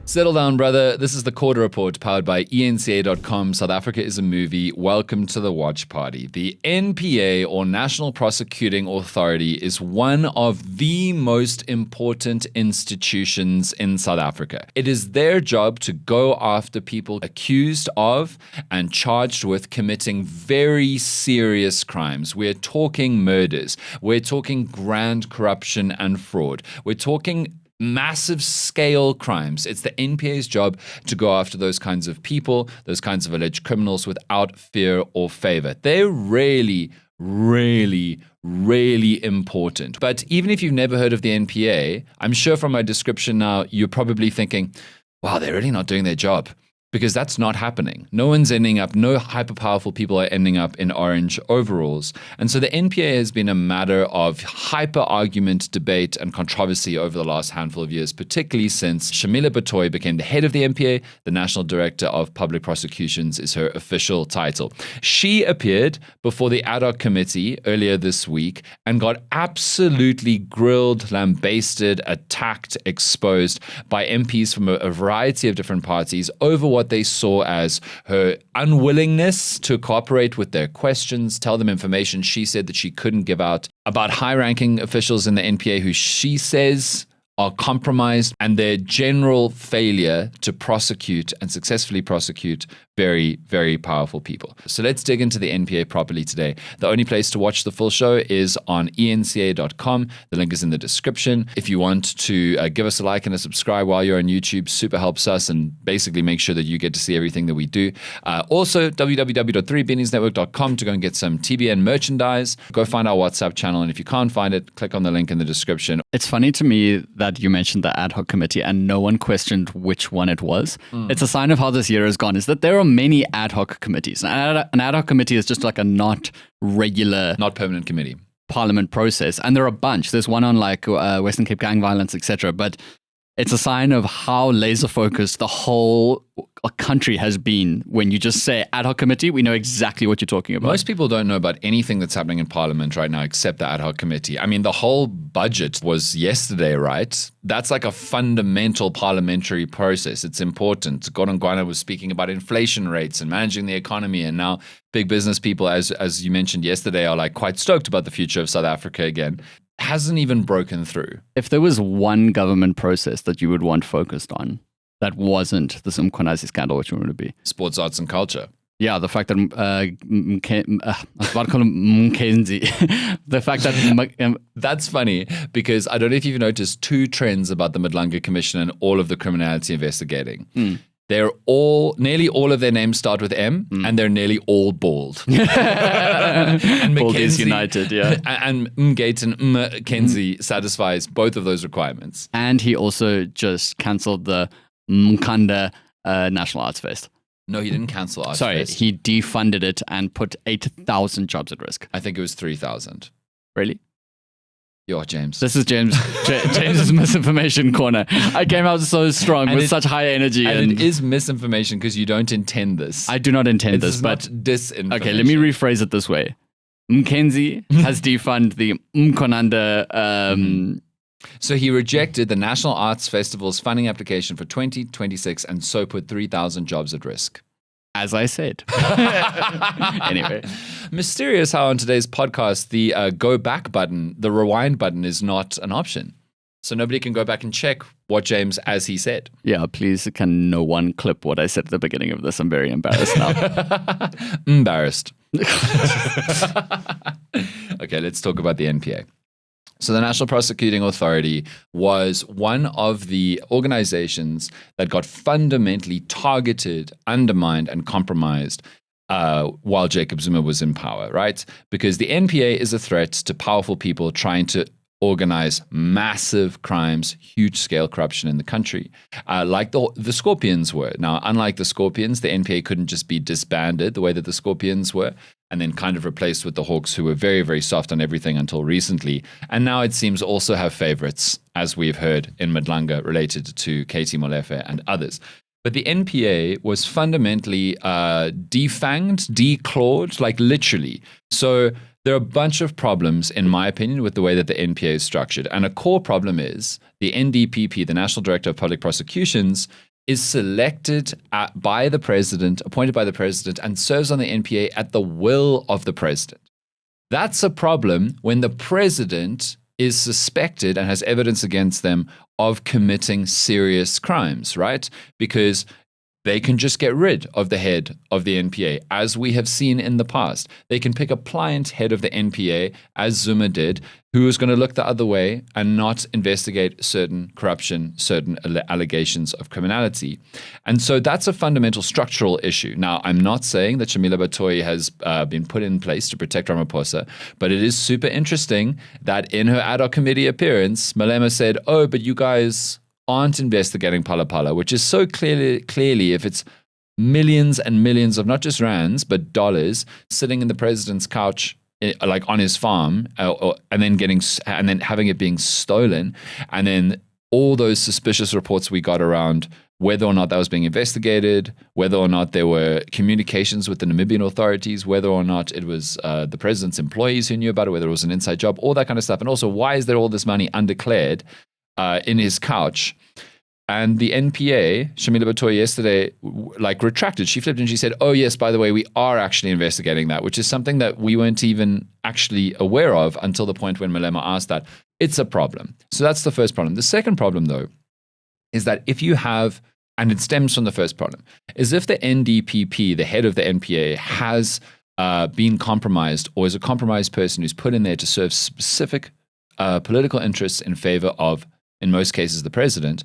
Settle down, brother. This is the Quarter Report powered by ENCA.com. South Africa is a movie. Welcome to the watch party. The NPA, or National Prosecuting Authority, is one of the most important institutions in South Africa. It is their job to go after people accused of and charged with committing very serious crimes. We're talking murders. We're talking grand corruption and fraud. We're talking massive scale crimes. It's the NPA's job to go after those kinds of people, those kinds of alleged criminals without fear or favor. They're really important. But even if you've never heard of the NPA, I'm sure from my description now, you're probably thinking, wow, they're really not doing their job. Because that's not happening. No hyper-powerful people are ending up in orange overalls. And so the NPA has been a matter of hyper-argument, debate, and controversy over the last handful of years, particularly since Shamila Batohi became the head of the NPA. The National Director of Public Prosecutions is her official title. She appeared before the Ad Hoc Committee earlier this week and got absolutely grilled, lambasted, attacked, exposed by MPs from a variety of different parties over what they saw as her unwillingness to cooperate with their questions, tell them information she said that she couldn't give out about high-ranking officials in the NPA who she says are compromised, and their general failure to prosecute and successfully prosecute very, very powerful people. So let's dig into the NPA properly today. The only place to watch the full show is on enca.com. The link is in the description. If you want to give us a like and a subscribe while you're on YouTube, super helps us and basically make sure that you get to see everything that we do. Also, www.3beaniesnetwork.com to go and get some TBN merchandise. Go find our WhatsApp channel, and if you can't find it, click on the link in the description. It's funny to me that you mentioned the Ad Hoc Committee and no one questioned which one it was. It's a sign of how this year has gone, is that there are many Ad Hoc Committees. An Ad Hoc Committee is just like a not permanent committee parliament process. And there are a bunch. There's one on like Western Cape gang violence, etc. But it's a sign of how laser focused the whole country has been. When you just say Ad Hoc Committee, we know exactly what you're talking about. Most people don't know about anything that's happening in Parliament right now except the Ad Hoc Committee. I mean, the whole budget was yesterday, right? That's like a fundamental parliamentary process. It's important. Gordon Mkhwanazi was speaking about inflation rates and managing the economy, and now big business people, as you mentioned yesterday, are like quite stoked about the future of South Africa again. Hasn't even broken through. If there was one government process that you would want focused on that wasn't the Mkhwanazi scandal, which one would it be? Sports, arts, and culture. Yeah, the fact that I was about to call him Mckenzie. The fact that that's funny because I don't know if you've noticed two trends about the Madlanga Commission and all of the criminality investigating. They're nearly all of their names start with M, and they're nearly all bald. And Bald is united, yeah. And Mgate and Mckenzie satisfies both of those requirements. And he also just cancelled the Mkhanda National Arts Fest. No, he didn't cancel Arts Fest. He defunded it and put 8,000 jobs at risk. I think it was 3,000. Really? Yo, James. This is James's misinformation corner. I came out so strong with such high energy. And it is misinformation because you don't intend this. I do not intend this, but but disinformation. Okay, let me rephrase it this way. Mckenzie has defunded the Mkhwanazi. So he rejected the National Arts Festival's funding application for 2026 and so put 3,000 jobs at risk. As I said. Anyway. Mysterious how on today's podcast, the go back button, the rewind button is not an option. So nobody can go back and check what James, as he said. Yeah, please can no one clip what I said at the beginning of this. I'm very embarrassed now. Embarrassed. Okay, let's talk about the NPA. So the National Prosecuting Authority was one of the organizations that got fundamentally targeted, undermined, and compromised while Jacob Zuma was in power, right? Because the NPA is a threat to powerful people trying to organize massive crimes, huge-scale corruption in the country, like the Scorpions were. Now, unlike the Scorpions, the NPA couldn't just be disbanded the way that the Scorpions were, and then kind of replaced with the Hawks, who were very, very soft on everything until recently. And now it seems also have favorites, as we've heard in Madlanga, related to Katie Molefe and others. But the NPA was fundamentally defanged, declawed, like literally. So there are a bunch of problems, in my opinion, with the way that the NPA is structured. And a core problem is the NDPP, the National Director of Public Prosecutions, is selected by the president, appointed by the president, and serves on the NPA at the will of the president. That's a problem when the president is suspected and has evidence against them of committing serious crimes, right? Because they can just get rid of the head of the NPA, as we have seen in the past. They can pick a pliant head of the NPA, as Zuma did, who is going to look the other way and not investigate certain corruption, certain allegations of criminality. And so that's a fundamental structural issue. Now, I'm not saying that Shamila Batohi has been put in place to protect Ramaphosa, but it is super interesting that in her ad hoc committee appearance, Malema said, oh, but you guys aren't investigating Phala Phala, which is so clearly, if it's millions and millions of not just rands, but dollars sitting in the president's couch, like on his farm, and then having it being stolen, and then all those suspicious reports we got around whether or not that was being investigated, whether or not there were communications with the Namibian authorities, whether or not it was the president's employees who knew about it, whether it was an inside job, all that kind of stuff. And also, why is there all this money undeclared in his couch? And the NPA, Shamila Batohi, yesterday, retracted. She flipped and she said, oh, yes, by the way, we are actually investigating that, which is something that we weren't even actually aware of until the point when Malema asked that. It's a problem. So that's the first problem. The second problem, though, is that if you have, and it stems from the first problem, is if the NDPP, the head of the NPA, has been compromised or is a compromised person who's put in there to serve specific political interests in favor of, in most cases, the president,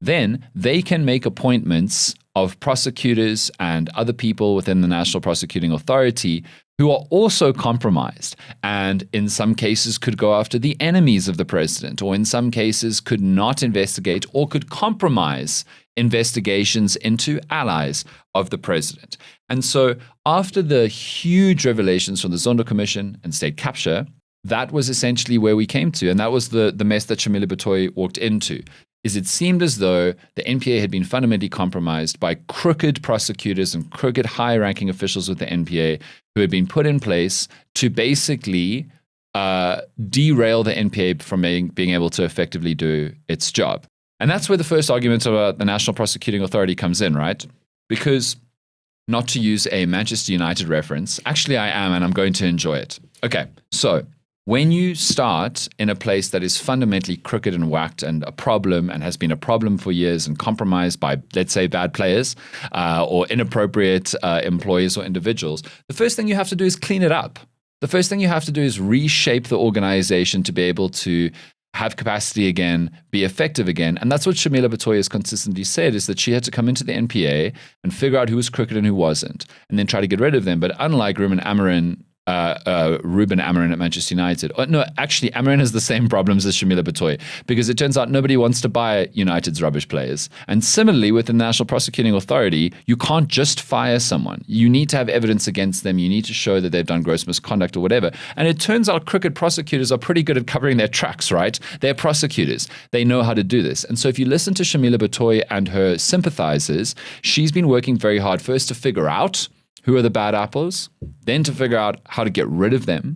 then they can make appointments of prosecutors and other people within the National Prosecuting Authority who are also compromised, and in some cases could go after the enemies of the president, or in some cases could not investigate or could compromise investigations into allies of the president. And so after the huge revelations from the Zondo Commission and state capture, that was essentially where we came to. And that was the mess that Shamila Batohi walked into, is it seemed as though the NPA had been fundamentally compromised by crooked prosecutors and crooked high-ranking officials with the NPA who had been put in place to basically derail the NPA from being able to effectively do its job. And that's where the first argument about the National Prosecuting Authority comes in, right? Because, not to use a Manchester United reference, actually I am, and I'm going to enjoy it. Okay, so when you start in a place that is fundamentally crooked and whacked and a problem and has been a problem for years and compromised by, let's say, bad players or inappropriate employees or individuals, the first thing you have to do is clean it up. The first thing you have to do is reshape the organization to be able to have capacity again, be effective again. And that's what Shamila Batohi has consistently said, is that she had to come into the NPA and figure out who was crooked and who wasn't, and then try to get rid of them. But unlike Ruben Amorim at Manchester United. No, actually, Amorim has the same problems as Shamila Batohi, because it turns out nobody wants to buy United's rubbish players. And similarly, with the National Prosecuting Authority, you can't just fire someone. You need to have evidence against them. You need to show that they've done gross misconduct or whatever. And it turns out crooked prosecutors are pretty good at covering their tracks, right? They're prosecutors. They know how to do this. And so if you listen to Shamila Batohi and her sympathizers, she's been working very hard first to figure out who are the bad apples, then to figure out how to get rid of them,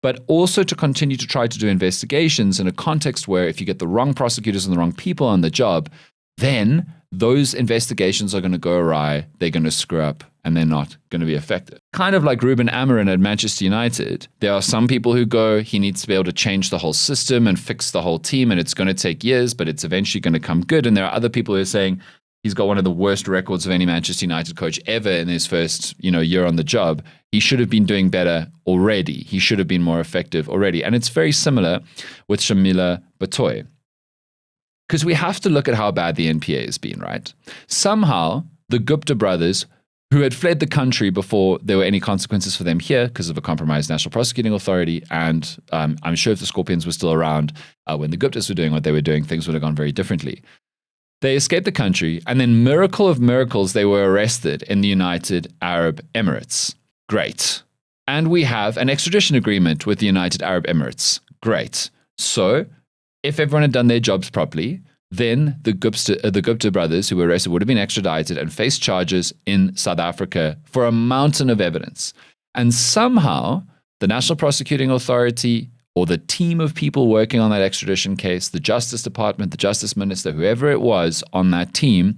but also to continue to try to do investigations in a context where if you get the wrong prosecutors and the wrong people on the job, then those investigations are going to go awry, they're going to screw up, and they're not going to be effective. Kind of like Ruben Amorim at Manchester United, there are some people who go, he needs to be able to change the whole system and fix the whole team, and it's going to take years, but it's eventually going to come good. And there are other people who are saying, he's got one of the worst records of any Manchester United coach ever in his first, year on the job. He should have been doing better already. He should have been more effective already. And it's very similar with Shamila Batohi. Because we have to look at how bad the NPA has been, right? Somehow, the Gupta brothers, who had fled the country before there were any consequences for them here because of a compromised National Prosecuting Authority, and I'm sure if the Scorpions were still around when the Guptas were doing what they were doing, things would have gone very differently. They escaped the country, and then, miracle of miracles, they were arrested in the United Arab Emirates. Great. And we have an extradition agreement with the United Arab Emirates. Great. So, if everyone had done their jobs properly, then the Gupta brothers who were arrested would have been extradited and faced charges in South Africa for a mountain of evidence. And somehow, the National Prosecuting Authority, or the team of people working on that extradition case, the Justice Department, the Justice Minister, whoever it was on that team,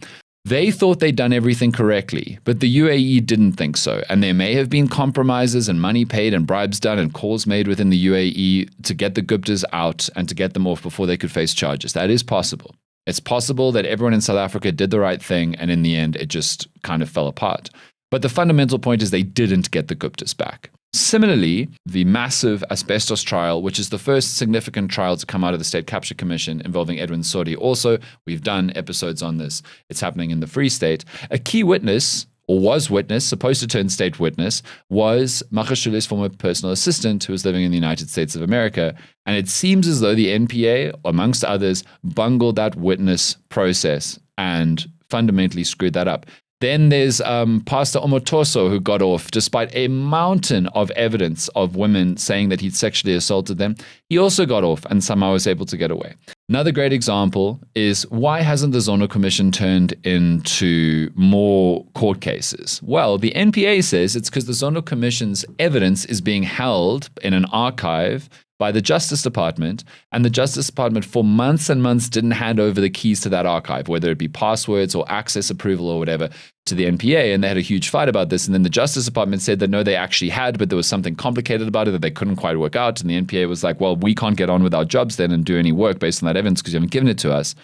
They thought they'd done everything correctly, but the UAE didn't think so. And there may have been compromises and money paid and bribes done and calls made within the UAE to get the Guptas out and to get them off before they could face charges. That is possible. It's possible that everyone in South Africa did the right thing, and in the end, it just kind of fell apart. But the fundamental point is they didn't get the Guptas back. Similarly, the massive asbestos trial, which is the first significant trial to come out of the State Capture Commission involving Edwin Sodi. Also, we've done episodes on this. It's happening in the Free State. A key witness, or was witness, supposed to turn state witness, was Makgashule's former personal assistant who was living in the United States of America. And it seems as though the NPA, amongst others, bungled that witness process and fundamentally screwed that up. Then there's Pastor Omotoso, who got off despite a mountain of evidence of women saying that he'd sexually assaulted them. He also got off and somehow was able to get away. Another great example is, why hasn't the Zondo Commission turned into more court cases? Well, the NPA says it's because the Zondo Commission's evidence is being held in an archive by the Justice Department, and the Justice Department for months and months didn't hand over the keys to that archive, whether it be passwords or access approval or whatever, to the NPA, and they had a huge fight about this. And then the Justice Department said that no, they actually had, but there was something complicated about it that they couldn't quite work out, and the NPA was like, well, we can't get on with our jobs then and do any work based on that evidence because you haven't given it to us.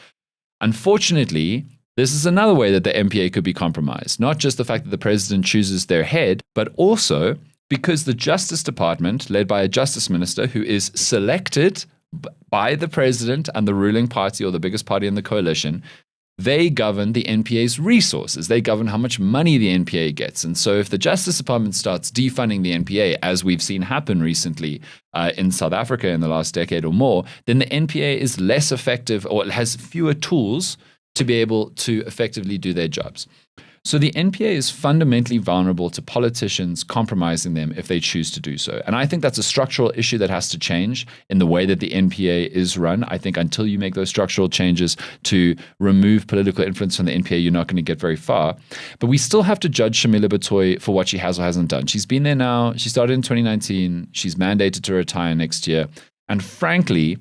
Unfortunately, this is another way that the NPA could be compromised. Not just the fact that the president chooses their head, but also because the Justice Department, led by a justice minister who is selected by the president and the ruling party or the biggest party in the coalition, they govern the NPA's resources. They govern how much money the NPA gets. And so if the Justice Department starts defunding the NPA, as we've seen happen recently in South Africa in the last decade or more, then the NPA is less effective, or it has fewer tools to be able to effectively do their jobs. So the NPA is fundamentally vulnerable to politicians compromising them if they choose to do so. And I think that's a structural issue that has to change in the way that the NPA is run. I think until you make those structural changes to remove political influence from the NPA, you're not going to get very far. But we still have to judge Shamila Batohi for what she has or hasn't done. She's been there now. She started in 2019. She's mandated to retire next year. And frankly,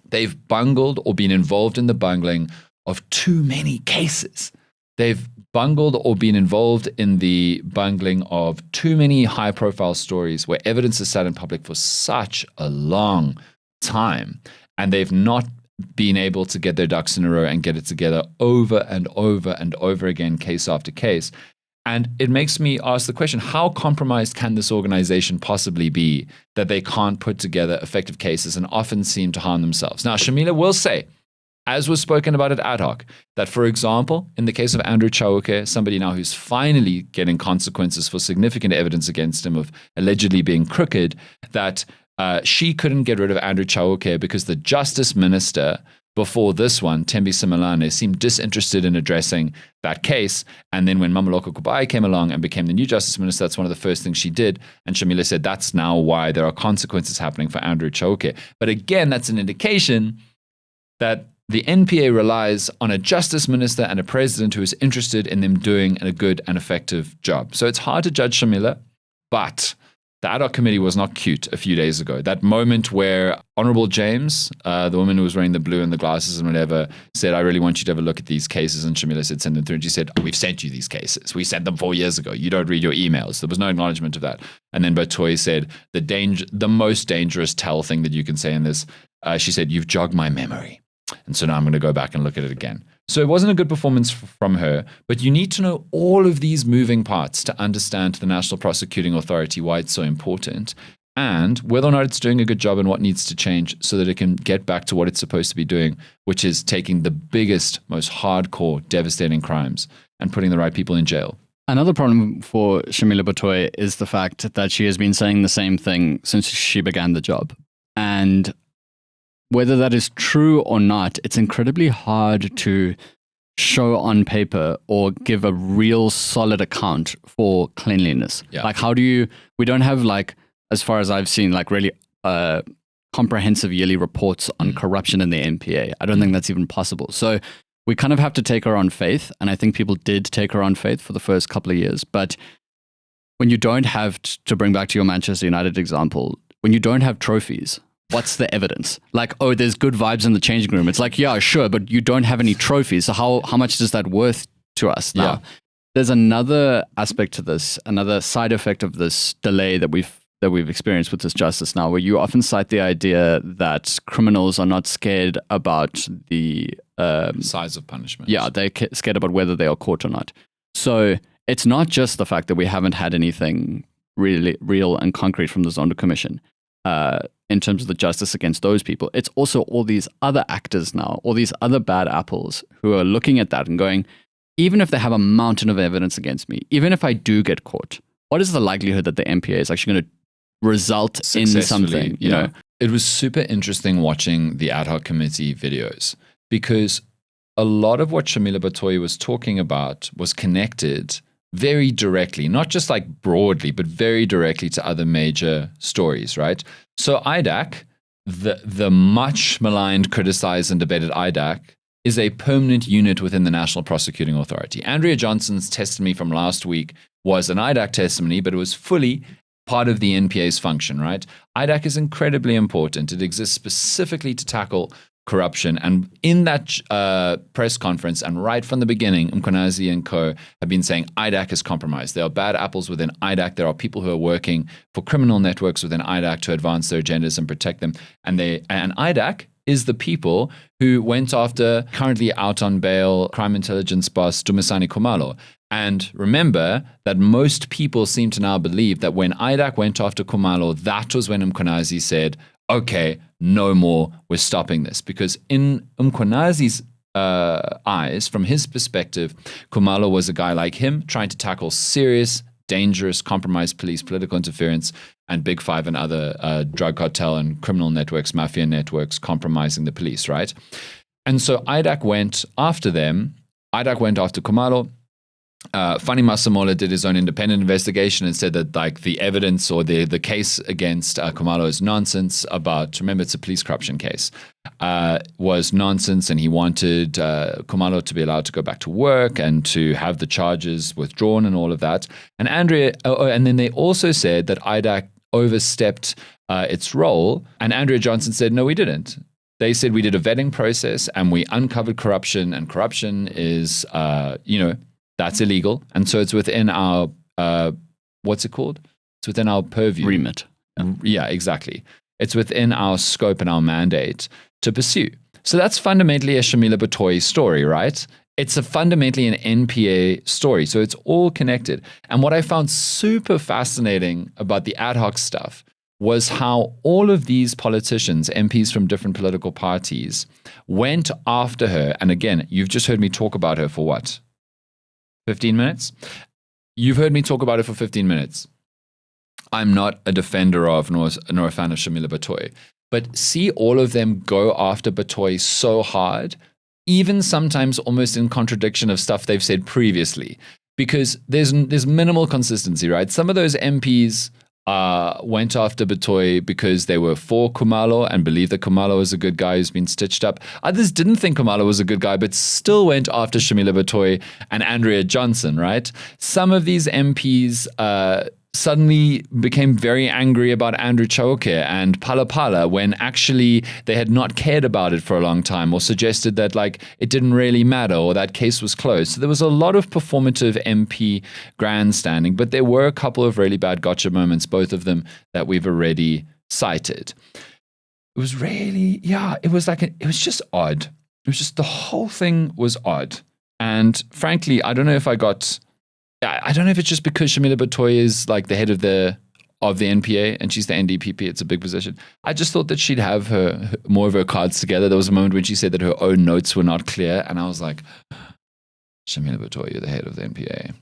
they've bungled or been involved in the bungling of too many cases. They've bungled or been involved in the bungling of too many high-profile stories where evidence has sat in public for such a long time, and they've not been able to get their ducks in a row and get it together over and over and over again, case after case. And it makes me ask the question, how compromised can this organization possibly be that they can't put together effective cases and often seem to harm themselves? Now, Shamila will say, as was spoken about at Ad Hoc, that, for example, in the case of Andrew Chauke, somebody now who's finally getting consequences for significant evidence against him of allegedly being crooked, that she couldn't get rid of Andrew Chauke because the justice minister before this one, Thembi Simelane, seemed disinterested in addressing that case. And then when Mameloko Kubai came along and became the new justice minister, that's one of the first things she did. And Shamila said that's now why there are consequences happening for Andrew Chauke. But again, that's an indication that the NPA relies on a justice minister and a president who is interested in them doing a good and effective job. So it's hard to judge Shamila, but the Ad Hoc Committee was not cute a few days ago. That moment where Honorable James, the woman who was wearing the blue and the glasses and whatever, said, I really want you to have a look at these cases. And Shamila said, send them through. And she said, we've sent you these cases. We sent them 4 years ago. You don't read your emails. There was no acknowledgement of that. And then Batohi said, the most dangerous tell thing that you can say in this, she said, you've jogged my memory. And so now I'm going to go back and look at it again. So it wasn't a good performance from her, but you need to know all of these moving parts to understand the National Prosecuting Authority, why it's so important, and whether or not it's doing a good job and what needs to change so that it can get back to what it's supposed to be doing, which is taking the biggest, most hardcore, devastating crimes and putting the right people in jail. Another problem for Shamila Batohi is the fact that she has been saying the same thing since she began the job. And whether that is true or not, it's incredibly hard to show on paper or give a real solid account for cleanliness. Yeah. Like, we don't have, like, as far as I've seen, like really comprehensive yearly reports on corruption in the NPA. I don't think that's even possible. So we kind of have to take her on faith. And I think people did take her on faith for the first couple of years. But when you don't have, to bring back to your Manchester United example, when you don't have trophies, what's the evidence? Like, oh, there's good vibes in the changing room. It's like, yeah, sure, but you don't have any trophies. So how much is that worth to us now. Yeah. There's another aspect to this, another side effect of this delay that we've experienced with this justice now, where you often cite the idea that criminals are not scared about the size of punishment. Yeah, they're scared about whether they are caught or not. So it's not just the fact that we haven't had anything really real and concrete from the Zondo Commission in terms of the justice against those people. It's also all these other actors now, all these other bad apples who are looking at that and going, even if they have a mountain of evidence against me, even if I do get caught, what is the likelihood that the NPA is actually going to result in something? You know, it was super interesting watching the Ad Hoc Committee videos, because a lot of what Shamila Batohi was talking about was connected very directly, not just like broadly, but very directly to other major stories, right? So IDAC, the much maligned, criticized, and debated IDAC, is a permanent unit within the National Prosecuting Authority. Andrea Johnson's testimony from last week was an IDAC testimony, but it was fully part of the NPA's function, right? IDAC is incredibly important. It exists specifically to tackle corruption. And in that press conference, and right from the beginning, Mkhwanazi and co. have been saying IDAC is compromised. There are bad apples within IDAC. There are people who are working for criminal networks within IDAC to advance their agendas and protect them. And IDAC is the people who went after, currently out on bail, crime intelligence boss Dumisani Khumalo. And remember that most people seem to now believe that when IDAC went after Khumalo, that was when Mkhwanazi said, okay, no more, we're stopping this. Because in Mkhwanazi's eyes, from his perspective, Khumalo was a guy like him trying to tackle serious, dangerous, compromised police, political interference, and Big Five and other drug cartel and criminal networks, mafia networks, compromising the police, right? And so IDAC went after them. IDAC went after Khumalo. Fani Masemola did his own independent investigation and said that like the evidence or the case against Khumalo is nonsense about, remember it's a police corruption case, was nonsense, and he wanted Khumalo to be allowed to go back to work and to have the charges withdrawn and all of that. And and then they also said that IDAC overstepped its role, and Andrea Johnson said, no, we didn't. They said we did a vetting process and we uncovered corruption, and corruption is, that's illegal. And so it's within our, what's it called? It's within our purview. Remit. Yeah, exactly. It's within our scope and our mandate to pursue. So that's fundamentally a Shamila Batohi story, right? It's fundamentally an NPA story. So it's all connected. And what I found super fascinating about the ad hoc stuff was how all of these politicians, MPs from different political parties, went after her. And again, you've just heard me talk about her for what? 15 minutes? You've heard me talk about it for 15 minutes. I'm not a defender of nor a fan of Shamila Batohi. But see all of them go after Batohi so hard, even sometimes almost in contradiction of stuff they've said previously. Because there's minimal consistency, right? Some of those MPs went after Batohi because they were for Khumalo and believed that Khumalo was a good guy who's been stitched up. Others didn't think Khumalo was a good guy, but still went after Shamila Batohi and Andrea Johnson, right? Some of these MPs suddenly became very angry about Andrew Chauke and Phala Phala when actually they had not cared about it for a long time, or suggested that like it didn't really matter or that case was closed. So there was a lot of performative MP grandstanding, but there were a couple of really bad gotcha moments, both of them that we've already cited. It was really, it was just odd. It was just, the whole thing was odd. And frankly, I don't know if it's just because Shamila Batohi is like the head of the NPA and she's the NDPP. It's a big position. I just thought that she'd have more of her cards together. There was a moment when she said that her own notes were not clear, and I was like, Shamila Batohi, you're the head of the NPA.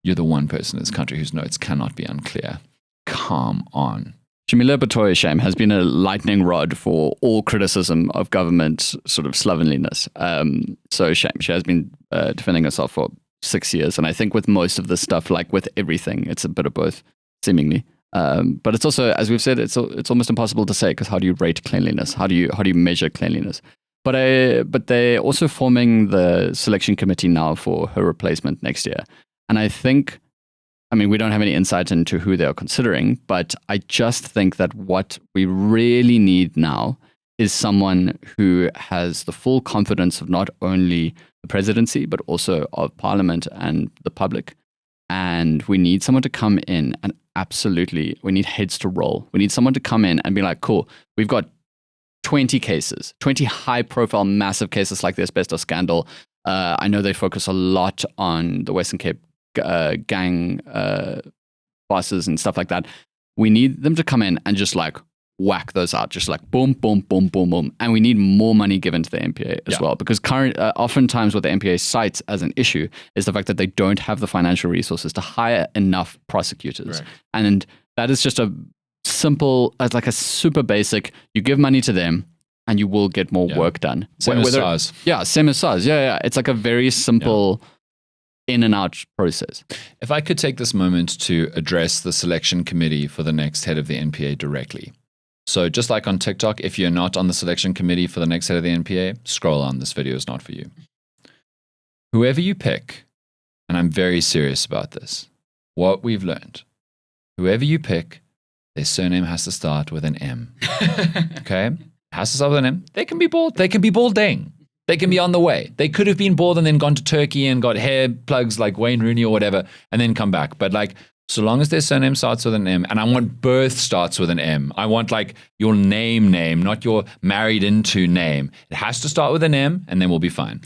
You're the one person in this country whose notes cannot be unclear. Come on. Shamila Batohi, shame, has been a lightning rod for all criticism of government sort of slovenliness. So shame. She has been defending herself for 6 years. And I think with most of this stuff, like with everything, it's a bit of both, seemingly. But it's also, as we've said, it's almost impossible to say, because how do you rate cleanliness? How do you measure cleanliness? But they're also forming the selection committee now for her replacement next year. And I think, we don't have any insight into who they are considering, but I just think that what we really need now is someone who has the full confidence of not only the presidency, but also of Parliament and the public. And we need someone to come in and absolutely, we need heads to roll. We need someone to come in and be like, cool, we've got 20 cases, 20 high-profile, massive cases like the asbestos scandal. I know they focus a lot on the Western Cape gang bosses and stuff like that. We need them to come in and just like whack those out, just like boom, boom, boom, boom, boom. And we need more money given to the NPA as well, because oftentimes what the NPA cites as an issue is the fact that they don't have the financial resources to hire enough prosecutors. Right. And that is just a simple, like a super basic, you give money to them and you will get more work done. Same as SARS. Yeah, same as SARS. Yeah. It's like a very simple in and out process. If I could take this moment to address the selection committee for the next head of the NPA directly. So just like on TikTok, if you're not on the selection committee for the next head of the NPA, scroll on. This video is not for you. Whoever you pick, and I'm very serious about this, what we've learned, whoever you pick, their surname has to start with an M. Okay? Has to start with an M. They can be bald. They can be balding. They can be on the way. They could have been bald and then gone to Turkey and got hair plugs like Wayne Rooney or whatever, and then come back. But like, so long as their surname starts with an M, and I want birth starts with an M. I want like your name, not your married into name. It has to start with an M, and then we'll be fine.